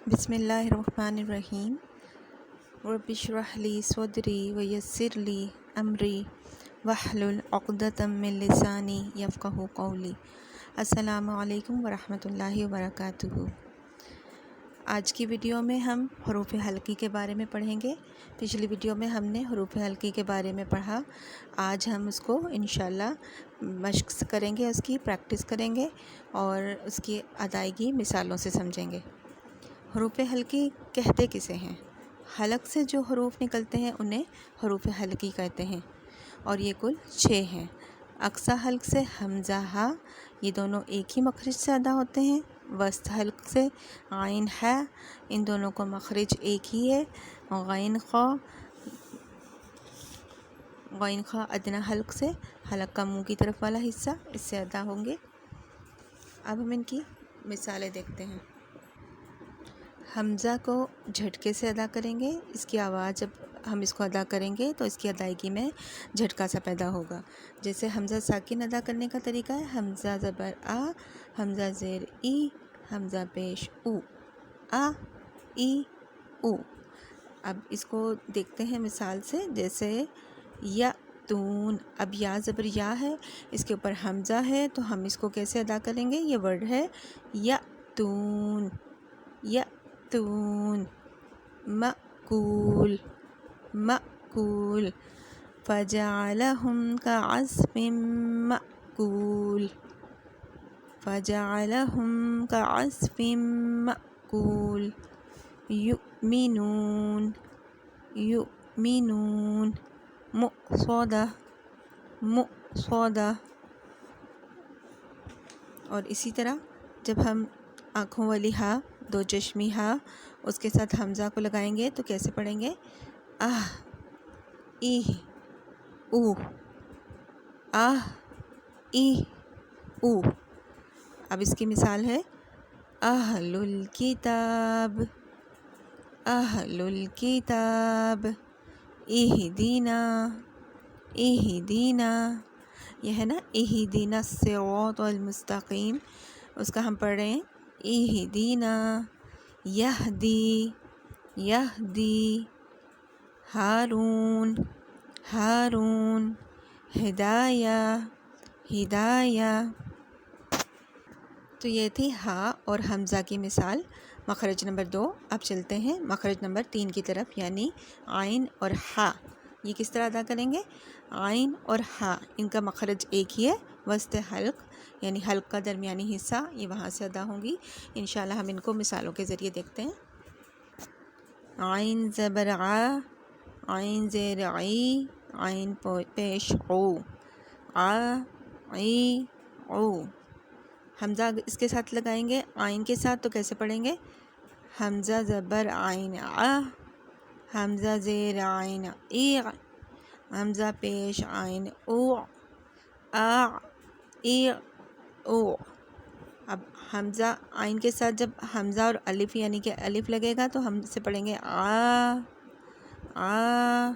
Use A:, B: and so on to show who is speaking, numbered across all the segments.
A: بسم اللہ الرحمن الرحیم رب اشرح لی صدری ویسر لی امری واحلل عقدۃ من لسانی یفقہوا قولی۔ السلام علیکم ورحمۃ اللہ وبرکاتہ۔ آج کی ویڈیو میں ہم حروف حلقی کے بارے میں پڑھیں گے۔ پچھلی ویڈیو میں ہم نے حروف حلقی کے بارے میں پڑھا، آج ہم اس کو انشاءاللہ مشق کریں گے، اس کی پریکٹس کریں گے اور اس کی ادائیگی مثالوں سے سمجھیں گے۔ حروف حلقی کہتے کسے ہیں؟ حلق سے جو حروف نکلتے ہیں انہیں حروف حلقی کہتے ہیں، اور یہ کل 6 ہیں۔ اقصی حلق سے حمزہ ہا، یہ دونوں ایک ہی مخرج سے ادا ہوتے ہیں۔ وسط حلق سے عین ہے، ان دونوں کا مخرج ایک ہی ہے۔ غین خا ادنی حلق سے حلق کا منہ کی طرف والا حصہ، اس سے ادا ہوں گے۔ اب ہم ان کی مثالیں دیکھتے ہیں۔ حمزہ کو جھٹکے سے ادا کریں گے، اس کی آواز جب ہم اس کو ادا کریں گے تو اس کی ادائیگی میں جھٹکا سا پیدا ہوگا۔ جیسے حمزہ ساکن ادا کرنے کا طریقہ ہے، حمزہ زبر آ، حمزہ زیر ای، حمزہ پیش او، آ ای او۔ اب اس کو دیکھتے ہیں مثال سے، جیسے یا تون، اب یا زبر یا ہے، اس کے اوپر حمزہ ہے تو ہم اس کو کیسے ادا کریں گے؟ یہ ورڈ ہے یا تون، یا تون، مأکول، مأکول، فجعلہم کعصف مأکول، فجعلہم کعصف مأکول، یؤمنون، یؤمنون، مؤصدہ، مؤصدہ۔ اور اسی طرح جب ہم آنکھوں والی ہا، دو چشمی ہا، اس کے ساتھ حمزہ کو لگائیں گے تو کیسے پڑھیں گے؟ آہ، ای، او، آہ، ای، او۔ اب اس کی مثال ہے اہل الکتاب، اہل الکتاب، اہدینا، اہدینا، یہ ہے نا اہدینا الصراط المستقیم، اس کا ہم پڑھ رہے ہیں اہدینا، یہدی، یہدی، ہارون، ہارون، ہدایہ، ہدایہ۔ تو یہ تھی ہا اور حمزہ کی مثال، مخرج نمبر 2۔ اب چلتے ہیں مخرج نمبر 3 کی طرف، یعنی عین اور ہا۔ یہ کس طرح ادا کریں گے؟ عین اور ہا، ان کا مخرج ایک ہی ہے، وسط حلق یعنی حلق کا درمیانی حصہ، یہ وہاں سے ادا ہوں گی۔ انشاءاللہ ہم ان کو مثالوں کے ذریعے دیکھتے ہیں۔ عین زبر ع، عین زیر عی، عین پیش او، آ عی او۔ حمزہ اس کے ساتھ لگائیں گے عین کے ساتھ تو کیسے پڑھیں گے؟ حمزہ زبر عین ع، حمزہ زیر عین ای، حمزہ پیش عین او، آ ای او۔ اب حمزہ عین کے ساتھ جب حمزہ اور الف یعنی کہ الف لگے گا تو ہم سے پڑھیں گے آ، آ،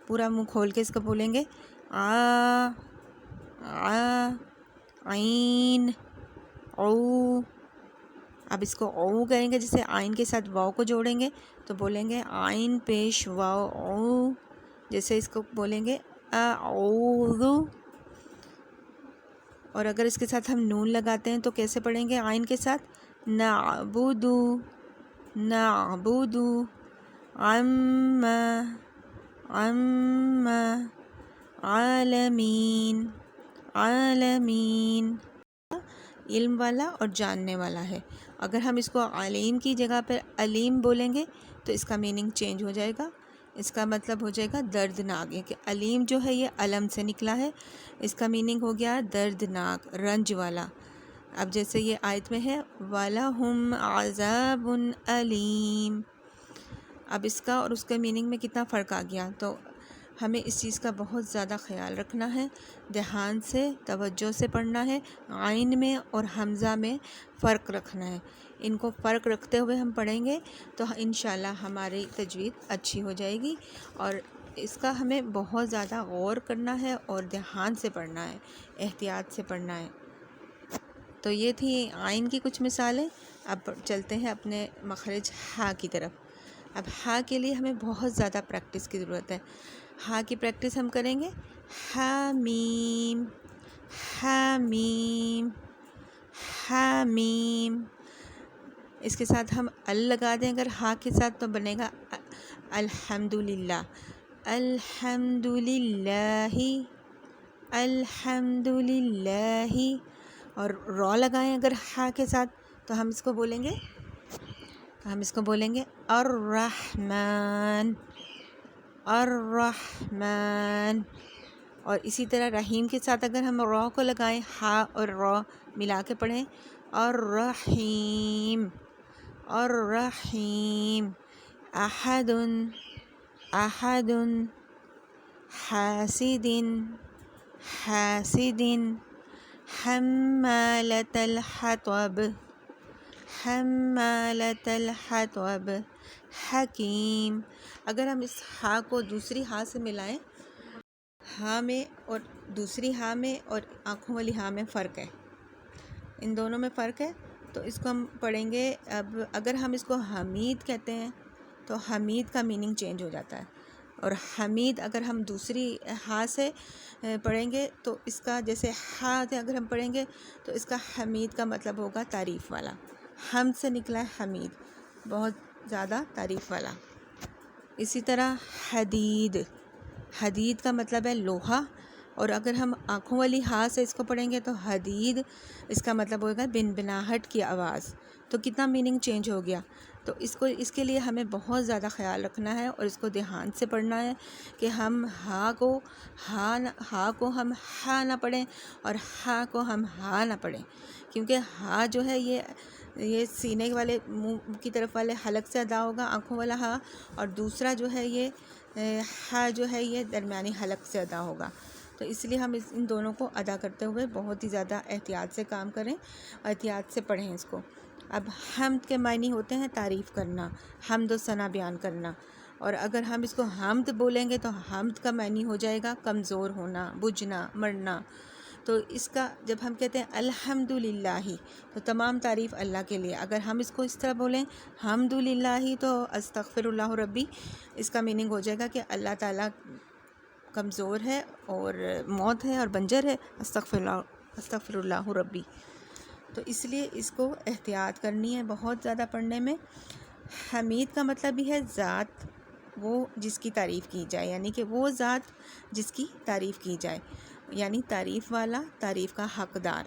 A: پورا منہ کھول کے اس کو بولیں گے آ، آ، عین، او۔ اب اس کو او کہیں گے، جیسے عین کے ساتھ واؤ کو جوڑیں گے تو بولیں گے عین پیش واؤ او، جیسے اس کو بولیں گے اعوذ۔ اور اگر اس کے ساتھ ہم نون لگاتے ہیں تو کیسے پڑھیں گے عین کے ساتھ؟ نعبد، نعبد، عم، عم، عالمین، عالمین۔ علم والا اور جاننے والا ہے، اگر ہم اس کو علیم کی جگہ پر علیم بولیں گے تو اس کا میننگ چینج ہو جائے گا، اس کا مطلب ہو جائے گا دردناک، کہ علیم جو ہے یہ علم سے نکلا ہے، اس کا میننگ ہو گیا دردناک، رنج والا۔ اب جیسے یہ آیت میں ہے وَلَهُمْ عَذَابٌ أَلِيمٌ، اب اس کا اور اس کے میننگ میں کتنا فرق آ گیا، تو ہمیں اس چیز کا بہت زیادہ خیال رکھنا ہے، دھیان سے توجہ سے پڑھنا ہے، عین میں اور حمزہ میں فرق رکھنا ہے۔ ان کو فرق رکھتے ہوئے ہم پڑھیں گے تو انشاءاللہ ہماری تجوید اچھی ہو جائے گی، اور اس کا ہمیں بہت زیادہ غور کرنا ہے اور دھیان سے پڑھنا ہے، احتیاط سے پڑھنا ہے۔ تو یہ تھی عین کی کچھ مثالیں۔ اب چلتے ہیں اپنے مخرج ہا کی طرف. اب ہا کے لیے ہمیں بہت زیادہ پریکٹس کی ضرورت ہے. ہا کی پریکٹس ہم کریں گے حمیم حمیم حمیم. اس کے ساتھ ہم ال لگا دیں اگر ہا کے ساتھ تو بنے گا الحمدللہ الحمدللہ الحمدللہ. اور را لگائیں اگر ہا کے ساتھ تو ہم اس کو بولیں گے الرحمن الرحمن. اور اسی طرح رحیم کے ساتھ اگر ہم را کو لگائیں ہا اور را ملا کے پڑھیں الرحیم الرحیم. احد احد حاسد حاسد حمالة الحطب حمالة الحطب حکیم. اگر ہم اس ہا کو دوسری ہا سے ملائیں، ہا میں اور دوسری ہا میں اور آنکھوں والی ہا میں فرق ہے، ان دونوں میں فرق ہے. تو اس کو ہم پڑھیں گے. اب اگر ہم اس کو حمید کہتے ہیں تو حمید کا میننگ چینج ہو جاتا ہے، اور حمید اگر ہم دوسری ہا سے پڑھیں گے تو اس کا جیسے ہا سے اگر ہم پڑھیں گے تو اس کا حمید کا مطلب ہوگا تعریف والا. حمد سے نکلا ہے حمید، بہت زیادہ تعریف والا. اسی طرح حدید، حدید کا مطلب ہے لوہا، اور اگر ہم آنکھوں والی ہا سے اس کو پڑھیں گے تو حدید اس کا مطلب ہوگا بنبناہٹ کی آواز. تو کتنا میننگ چینج ہو گیا. تو اس کے لیے ہمیں بہت زیادہ خیال رکھنا ہے اور اس کو دھیان سے پڑھنا ہے کہ ہم ہا کو ہم ہا نہ پڑھیں اور ہا کو ہم ہا نہ پڑھیں، کیونکہ ہا جو ہے یہ سینے والے منہ کی طرف والے حلق سے ادا ہوگا، آنکھوں والا ہا، اور دوسرا جو ہے یہ ہا جو ہے یہ درمیانی حلق سے ادا ہوگا. تو اس لیے ہم ان دونوں کو ادا کرتے ہوئے بہت ہی زیادہ احتیاط سے کام کریں، احتیاط سے پڑھیں اس کو. اب حمد کے معنی ہوتے ہیں تعریف کرنا، حمد و ثنا بیان کرنا. اور اگر ہم اس کو حمد بولیں گے تو حمد کا معنی ہو جائے گا کمزور ہونا، بجھنا، مرنا. تو اس کا جب ہم کہتے ہیں الحمدللہ تو تمام تعریف اللہ کے لیے. اگر ہم اس کو اس طرح بولیں حمدللہ تو استغفر اللہ ربی، اس کا میننگ ہو جائے گا کہ اللہ تعالیٰ کمزور ہے اور موت ہے اور بنجر ہے، استغفر اللہ ربی. تو اس لیے اس کو احتیاط کرنی ہے بہت زیادہ پڑھنے میں. حمید کا مطلب بھی ہے ذات وہ جس کی تعریف کی جائے، یعنی کہ وہ ذات جس کی تعریف کی جائے، یعنی تعریف والا، تعریف کا حقدار.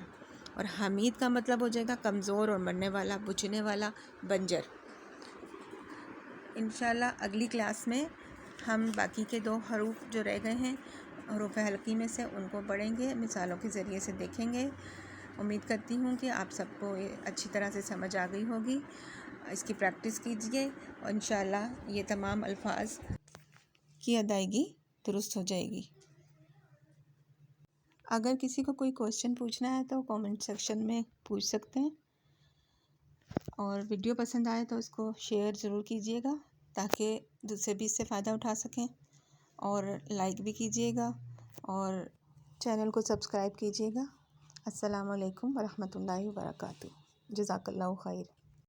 A: اور حمید کا مطلب ہو جائے گا کمزور اور مرنے والا، بجھنے والا، بنجر. انشاءاللہ اگلی کلاس میں ہم باقی کے 2 حروف جو رہ گئے ہیں حروف حلقی میں سے ان کو پڑھیں گے، مثالوں کے ذریعے سے دیکھیں گے. امید کرتی ہوں کہ آپ سب کو اچھی طرح سے سمجھ آ گئی ہوگی. اس کی پریکٹس کیجئے اور انشاءاللہ یہ تمام الفاظ کی ادائیگی درست ہو جائے گی. اگر کسی کو کوئی کویشچن پوچھنا ہے تو کامنٹ سیکشن میں پوچھ سکتے ہیں، اور ویڈیو پسند آئے تو اس کو شیئر ضرور کیجیے گا تاکہ دوسرے بھی اس سے فائدہ اٹھا سکیں، اور لائک بھی کیجیے گا اور چینل کو سبسکرائب کیجیے گا. السلام علیکم ورحمۃ اللہ وبرکاتہ. جزاک اللہ خیر.